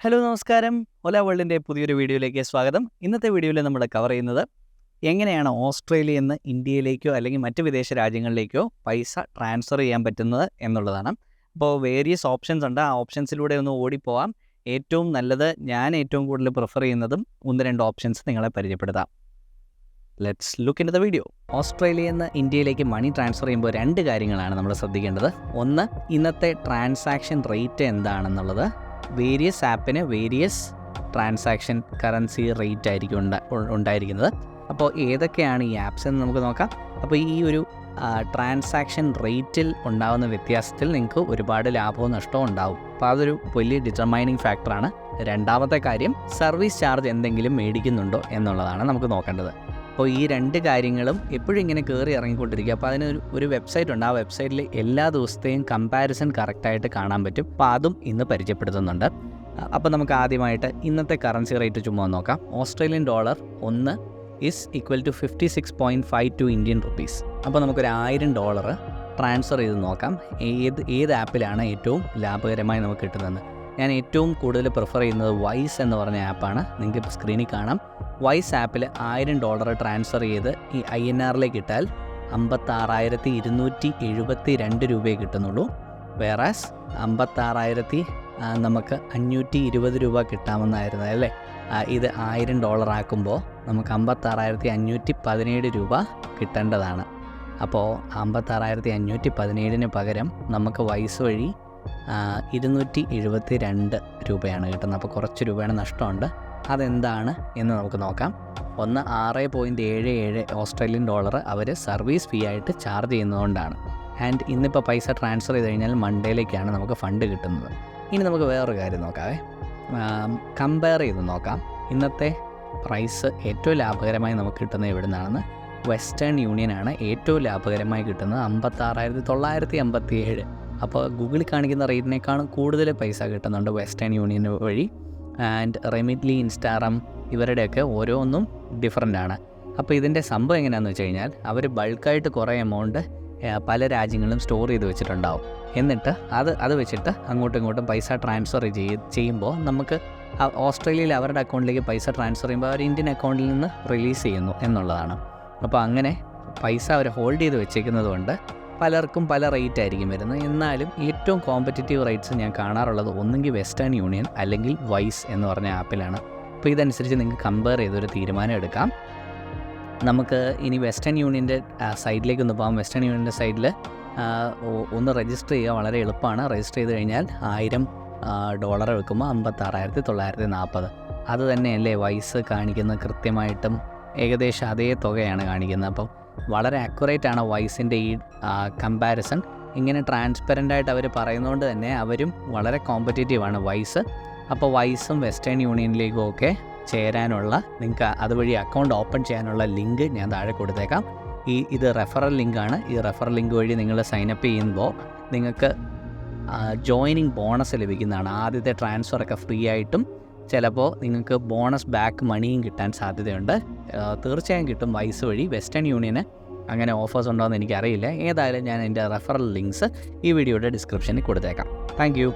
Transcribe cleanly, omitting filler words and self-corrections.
Hello നമസ്കാരം. ഓല വേൾഡിൻ്റെ പുതിയൊരു വീഡിയോയിലേക്ക് സ്വാഗതം. ഇന്നത്തെ വീഡിയോയിൽ നമ്മൾ കവർ ചെയ്യുന്നത് എങ്ങനെയാണ് ഓസ്ട്രേലിയയിൽ നിന്ന് ഇന്ത്യയിലേക്കോ അല്ലെങ്കിൽ മറ്റ് വിദേശ രാജ്യങ്ങളിലേക്കോ പൈസ ട്രാൻസ്ഫർ ചെയ്യാൻ പറ്റുന്നത് എന്നുള്ളതാണ്. അപ്പോൾ വേരിയസ് ഓപ്ഷൻസ് ഉണ്ട്. ആ ഓപ്ഷൻസിലൂടെ ഒന്ന് ഓടിപ്പോവാം. ഏറ്റവും നല്ലത്, ഞാൻ ഏറ്റവും കൂടുതൽ പ്രിഫർ ചെയ്യുന്നതും 1-2 ഓപ്ഷൻസ് നിങ്ങളെ പരിചയപ്പെടുത്താം. Let's look in the video. ഓസ്ട്രേലിയയിൽ നിന്ന് ഇന്ത്യയിലേക്ക് മണി ട്രാൻസ്ഫർ ചെയ്യുമ്പോൾ 2 കാര്യങ്ങളാണ് നമ്മൾ ശ്രദ്ധിക്കേണ്ടത്. ഒന്ന്, ഇന്നത്തെ ട്രാൻസാക്ഷൻ റേറ്റ് എന്താണെന്നുള്ളത്. വേരിയസ് ആപ്പിന് വേരിയസ് ട്രാൻസാക്ഷൻ കറൻസി റേറ്റ് ആയിരിക്കും ഉണ്ടായിരിക്കുന്നത്. അപ്പോൾ ഏതൊക്കെയാണ് ഈ ആപ്സ് എന്ന് നമുക്ക് നോക്കാം. അപ്പോൾ ഈ ഒരു ട്രാൻസാക്ഷൻ റേറ്റിൽ ഉണ്ടാകുന്ന വ്യത്യാസത്തിൽ നിങ്ങൾക്ക് ഒരുപാട് ലാഭവും നഷ്ടവും ഉണ്ടാവും. അപ്പോൾ അതൊരു വലിയ ഡിറ്റർമൈനിങ് ഫാക്ടറാണ്. രണ്ടാമത്തെ കാര്യം, സർവീസ് ചാർജ് എന്തെങ്കിലും മേടിക്കുന്നുണ്ടോ എന്നുള്ളതാണ് നമുക്ക് നോക്കേണ്ടത്. അപ്പോൾ ഈ 2 കാര്യങ്ങളും എപ്പോഴും ഇങ്ങനെ കയറി ഇറങ്ങിക്കൊണ്ടിരിക്കുക. അപ്പോൾ അതിനൊരു വെബ്സൈറ്റ് ഉണ്ട്. ആ വെബ്സൈറ്റിൽ എല്ലാ ദിവസത്തെയും കമ്പാരിസൺ കറക്റ്റായിട്ട് കാണാൻ പറ്റും. അപ്പോൾ അതും ഇന്ന് പരിചയപ്പെടുത്തുന്നുണ്ട്. അപ്പോൾ നമുക്ക് ആദ്യമായിട്ട് ഇന്നത്തെ കറൻസി റേറ്റ് ചുമ്മാ നോക്കാം. Australian dollar 1 is equal to 56.52 Indian rupees. അപ്പോൾ നമുക്കൊരു $1000 ട്രാൻസ്ഫർ ചെയ്ത് നോക്കാം. ഏത് ആപ്പിലാണ് ഏറ്റവും ലാഭകരമായി നമുക്ക് കിട്ടുന്നതെന്ന്. ഞാൻ ഏറ്റവും കൂടുതൽ പ്രിഫർ ചെയ്യുന്നത് വൈസ് എന്ന് പറഞ്ഞ ആപ്പാണ്. നിങ്ങൾക്ക് ഇപ്പോൾ സ്ക്രീനിൽ കാണാം. വൈസ് ആപ്പിൽ $1000 ട്രാൻസ്ഫർ ചെയ്ത് ഈ INRലേക്ക് ഇട്ടാൽ 56,272 രൂപയെ കിട്ടുന്നുള്ളൂ. വേറാസ് 56,000 നമുക്ക് 520 രൂപ കിട്ടാമെന്നായിരുന്നു അല്ലേ. ഇത് $1000 ആക്കുമ്പോൾ നമുക്ക് 56,517 രൂപ കിട്ടേണ്ടതാണ്. അപ്പോൾ 56,517 പകരം നമുക്ക് വൈസ് വഴി 272 രൂപയാണ് കിട്ടുന്നത്. അപ്പോൾ കുറച്ച് രൂപയുടെ നഷ്ടമുണ്ട്. അതെന്താണ് എന്ന് നമുക്ക് നോക്കാം. ഒന്ന്, 6.77 ഓസ്ട്രേലിയൻ ഡോളർ അവർ സർവീസ് ഫീ ആയിട്ട് ചാർജ് ചെയ്യുന്നതുകൊണ്ടാണ്. ആൻഡ് ഇന്നിപ്പോൾ പൈസ ട്രാൻസ്ഫർ ചെയ്ത് കഴിഞ്ഞാൽ മൺഡേയിലേക്കാണ് നമുക്ക് ഫണ്ട് കിട്ടുന്നത്. ഇനി നമുക്ക് വേറൊരു കാര്യം നോക്കാവേ. കമ്പയർ ചെയ്ത് നോക്കാം. ഇന്നത്തെ പ്രൈസ് ഏറ്റവും ലാഭകരമായി നമുക്ക് കിട്ടുന്നത് എവിടെ നിന്നാണെന്ന്. വെസ്റ്റേൺ യൂണിയനാണ് ഏറ്റവും ലാഭകരമായി കിട്ടുന്നത്. 56,987. അപ്പോൾ ഗൂഗിളിൽ കാണിക്കുന്ന റേറ്റിനേക്കാളും കൂടുതൽ പൈസ കിട്ടുന്നുണ്ട് വെസ്റ്റേൺ യൂണിയൻ വഴി. ആൻഡ് റെമിറ്റ്ലി, ഇൻസ്റ്റാഗ്രാം ഇവരുടെയൊക്കെ ഓരോന്നും ഡിഫറൻ്റ് ആണ്. അപ്പോൾ ഇതിൻ്റെ സംഭവം എങ്ങനെയാണെന്ന് വെച്ച് കഴിഞ്ഞാൽ അവർ ബൾക്കായിട്ട് കുറേ എമൗണ്ട് പല രാജ്യങ്ങളിലും സ്റ്റോർ ചെയ്ത് വെച്ചിട്ടുണ്ടാവും. എന്നിട്ട് അത് വെച്ചിട്ട് അങ്ങോട്ടും ഇങ്ങോട്ടും പൈസ ട്രാൻസ്ഫർ ചെയ്യുമ്പോൾ നമുക്ക് ഓസ്ട്രേലിയയിൽ അവരുടെ അക്കൗണ്ടിലേക്ക് പൈസ ട്രാൻസ്ഫർ ചെയ്യുമ്പോൾ അവർ ഇന്ത്യൻ അക്കൗണ്ടിൽ നിന്ന് റിലീസ് ചെയ്യുന്നു എന്നുള്ളതാണ്. അപ്പോൾ അങ്ങനെ പൈസ അവർ ഹോൾഡ് ചെയ്ത് വെച്ചേക്കുന്നത് കൊണ്ട് പലർക്കും പല റേറ്റ് ആയിരിക്കും വരുന്നത്. എന്നാലും ഏറ്റവും കോമ്പറ്റീറ്റീവ് റേറ്റ്സ് ഞാൻ കാണാറുള്ളത് ഒന്നെങ്കിൽ വെസ്റ്റേൺ യൂണിയൻ അല്ലെങ്കിൽ വൈസ് എന്ന് പറഞ്ഞ ആപ്പിലാണ്. അപ്പോൾ ഇതനുസരിച്ച് നിങ്ങൾക്ക് കമ്പയർ ചെയ്തൊരു തീരുമാനം എടുക്കാം. നമുക്ക് ഇനി വെസ്റ്റേൺ യൂണിയൻ്റെ സൈഡിലേക്ക് ഒന്ന് പോകാം. വെസ്റ്റേൺ യൂണിയൻ്റെ സൈഡിൽ ഒന്ന് രജിസ്റ്റർ ചെയ്യുക. വളരെ എളുപ്പമാണ്. രജിസ്റ്റർ ചെയ്ത് കഴിഞ്ഞാൽ $1000 വെക്കുമ്പോൾ 56,940. അത് തന്നെയല്ലേ വൈസ് കാണിക്കുന്ന കൃത്യമായിട്ടും ഏകദേശം അതേ തുകയാണ് കാണിക്കുന്നത്. അപ്പം വളരെ അക്യുറേറ്റ് ആണ് വൈസിൻ്റെ ഈ കമ്പാരിസൺ. ഇങ്ങനെ ട്രാൻസ്പെറൻ്റായിട്ട് അവർ പറയുന്നതുകൊണ്ട് തന്നെ അവരും വളരെ കോമ്പറ്റീറ്റീവാണ് വൈസ്. അപ്പോൾ വൈസും വെസ്റ്റേൺ യൂണിയനിലേക്കും ഒക്കെ ചേരാനുള്ള, നിങ്ങൾക്ക് അതുവഴി അക്കൗണ്ട് ഓപ്പൺ ചെയ്യാനുള്ള ലിങ്ക് ഞാൻ താഴെ കൊടുത്തേക്കാം. ഇത് റെഫറൽ ലിങ്കാണ്. ഈ റെഫറൽ ലിങ്ക് വഴി നിങ്ങൾ സൈനപ്പ് ചെയ്യുമ്പോൾ നിങ്ങൾക്ക് ജോയിനിങ് ബോണസ് ലഭിക്കുന്നതാണ്. ആദ്യത്തെ ട്രാൻസ്ഫറൊക്കെ ഫ്രീ ആയിട്ടും ചിലപ്പോൾ നിങ്ങൾക്ക് ബോണസ് ബാക്ക് മണിയും കിട്ടാൻ സാധ്യതയുണ്ട്. തീർച്ചയായും കിട്ടും വൈസ് വഴി. വെസ്റ്റേൺ യൂണിയന് അങ്ങനെ ഓഫേഴ്സ് ഉണ്ടോ എന്ന് എനിക്കറിയില്ല. ഏതായാലും ഞാൻ എൻ്റെ റെഫറൽ ലിങ്ക്സ് ഈ വീഡിയോയുടെ ഡിസ്ക്രിപ്ഷനിൽ കൊടുത്തേക്കാം. Thank you.